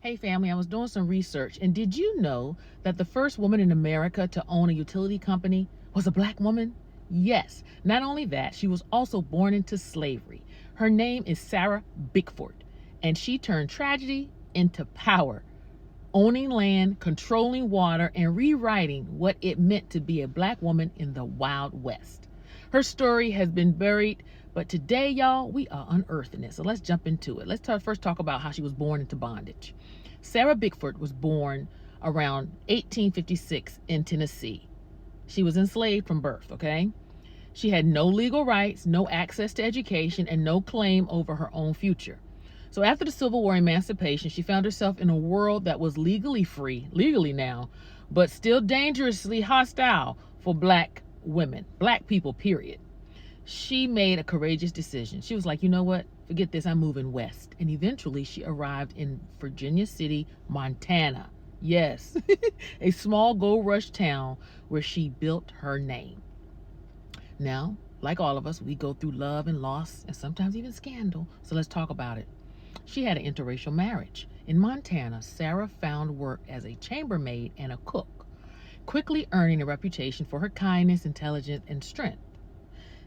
Hey family, I was doing some research, and did you know that the first woman in America to own a utility company was a black woman? Yes, not only that, she was also born into slavery. Her name is Sarah Bickford, and she turned tragedy into power, owning land, controlling water, and rewriting what it meant to be a black woman in the Wild West. Her story has been buried, but today, y'all, we are unearthing it. So let's jump into it. First talk about how she was born into bondage. Sarah Bickford was born around 1856 in Tennessee. She was enslaved from birth, okay? She had no legal rights, no access to education, and no claim over her own future. So after the Civil War emancipation, she found herself in a world that was legally free, legally now, but still dangerously hostile for black women, black people, period. She made a courageous decision. She was like, you know what? Forget this, I'm moving west. And eventually she arrived in Virginia City, Montana. Yes, a small gold rush town where she built her name. Now, like all of us, we go through love and loss and sometimes even scandal. So let's talk about it. She had an interracial marriage. In Montana, Sarah found work as a chambermaid and a cook, quickly earning a reputation for her kindness, intelligence, and strength.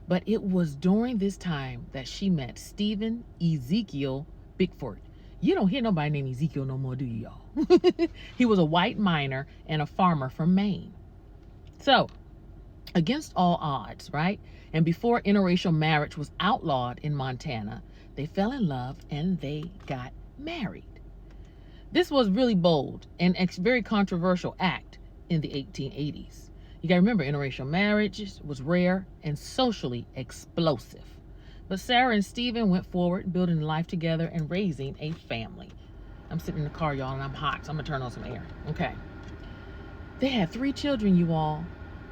But it was during this time that she met Stephen Ezekiel Bickford. You don't hear nobody named Ezekiel no more, do you, y'all? He was a white miner and a farmer from Maine. So, against all odds, right? And before interracial marriage was outlawed in Montana, they fell in love and they got married. This was really bold and a very controversial act in the 1880s. You gotta remember, interracial marriage was rare and socially explosive. But Sarah and Stephen went forward, building life together and raising a family. I'm sitting in the car, y'all, and I'm hot, so I'm gonna turn on some air. Okay. They had 3 children, you all,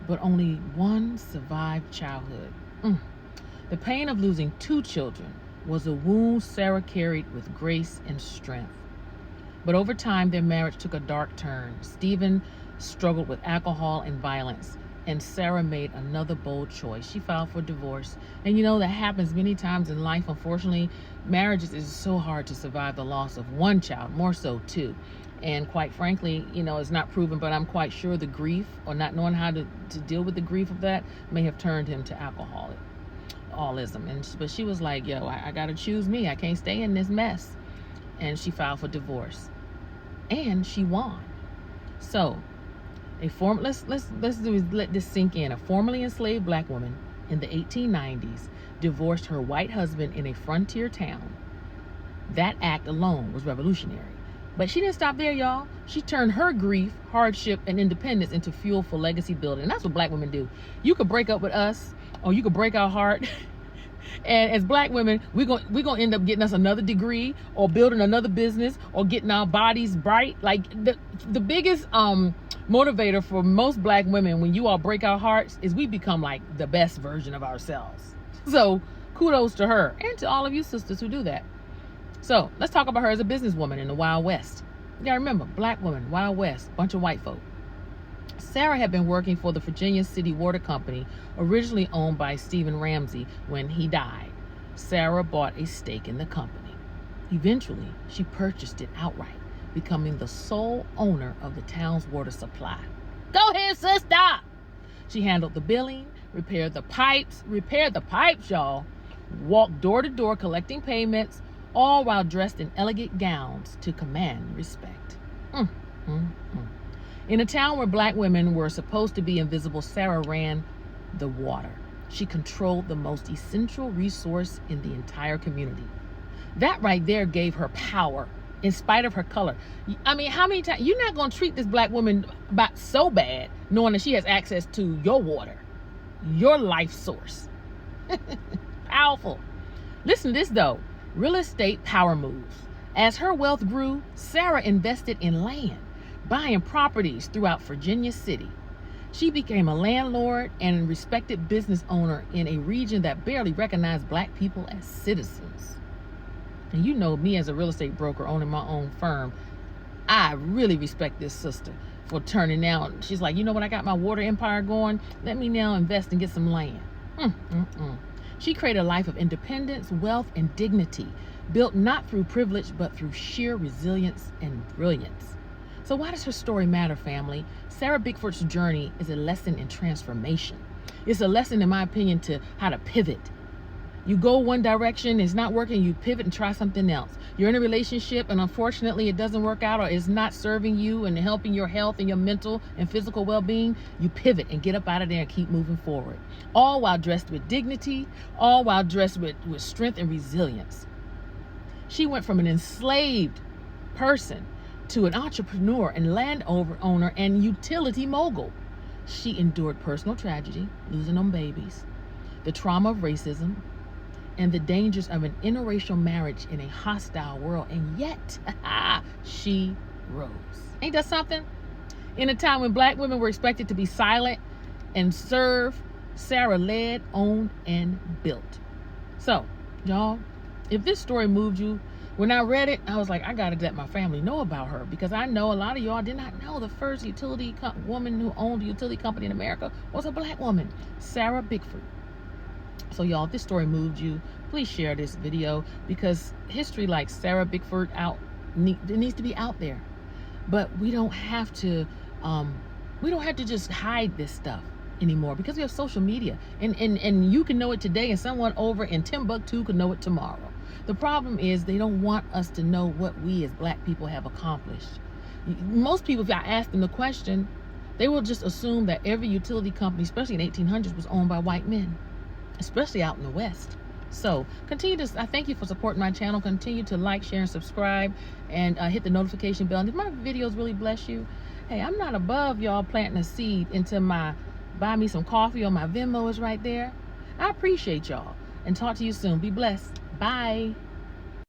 but only one survived childhood. The pain of losing 2 children was a wound Sarah carried with grace and strength. But over time, their marriage took a dark turn. Stephen struggled with alcohol and violence, and Sarah made another bold choice. She filed for divorce. And you know, that happens many times in life. Unfortunately, marriages is so hard to survive the loss of one child, more so 2. And quite frankly, you know, it's not proven, but I'm quite sure the grief or not knowing how to deal with the grief of that may have turned him to alcoholism. But she was like, yo, I gotta choose me. I can't stay in this mess. And she filed for divorce. And she won. So let's let this sink in. A formerly enslaved black woman in the 1890s divorced her white husband in a frontier town. That act alone was revolutionary. But she didn't stop there, y'all. She turned her grief, hardship, and independence into fuel for legacy building. And that's what black women do. You could break up with us, or you could break our heart. And as black women, we're gonna end up getting us another degree, or building another business, or getting our bodies bright. Like the biggest motivator for most black women when you all break our hearts is we become like the best version of ourselves. So kudos to her and to all of you sisters who do that. So let's talk about her as a businesswoman in the Wild West. You gotta remember, black woman, Wild West, bunch of white folk. Sarah had been working for the Virginia City Water Company, originally owned by Stephen Ramsey, when he died. Sarah bought a stake in the company. Eventually, she purchased it outright, becoming the sole owner of the town's water supply. Go ahead, sister! She handled the billing, repaired the pipes, y'all, walked door to door collecting payments, all while dressed in elegant gowns to command respect. In a town where black women were supposed to be invisible, Sarah ran the water. She controlled the most essential resource in the entire community. That right there gave her power, in spite of her color. I mean, how many times, you're not gonna treat this black woman so bad, knowing that she has access to your water, your life source. Powerful. Listen to this though, real estate power moves. As her wealth grew, Sarah invested in land, buying properties throughout Virginia City. She became a landlord and respected business owner in a region that barely recognized black people as citizens. And you know me as a real estate broker owning my own firm, I really respect this sister for turning now. She's like, you know what, I got my water empire going. Let me now invest and get some land. She created a life of independence, wealth, and dignity, built not through privilege, but through sheer resilience and brilliance. So why does her story matter, family? Sarah Bickford's journey is a lesson in transformation. It's a lesson, in my opinion, to how to pivot. You go one direction, it's not working, you pivot and try something else. You're in a relationship and unfortunately it doesn't work out or is not serving you and helping your health and your mental and physical well-being. You pivot and get up out of there and keep moving forward. All while dressed with dignity, all while dressed with strength and resilience. She went from an enslaved person to an entrepreneur and landowner and utility mogul. She endured personal tragedy, losing them babies, the trauma of racism, and the dangers of an interracial marriage in a hostile world, and yet she rose. Ain't that something? In a time when black women were expected to be silent and serve, Sarah led, owned, and built. So, y'all, if this story moved you, when I read it, I was like, I gotta let my family know about her, because I know a lot of y'all did not know the first woman who owned a utility company in America was a black woman, Sarah Bickford. So y'all, if this story moved you, please share this video, because history like Sarah Bickford it needs to be out there. But we don't have to just hide this stuff anymore, because we have social media, and you can know it today and someone over in Timbuktu could know it tomorrow. The problem is they don't want us to know what we as black people have accomplished. Most people, if I ask them the question, they will just assume that every utility company, especially in the 1800s, was owned by white men, especially out in the West. So I thank you for supporting my channel. Continue to like, share, and subscribe, and hit the notification bell. And if my videos really bless you, hey, I'm not above y'all planting a seed into buy me some coffee, or my Venmo is right there. I appreciate y'all, and talk to you soon. Be blessed. Bye.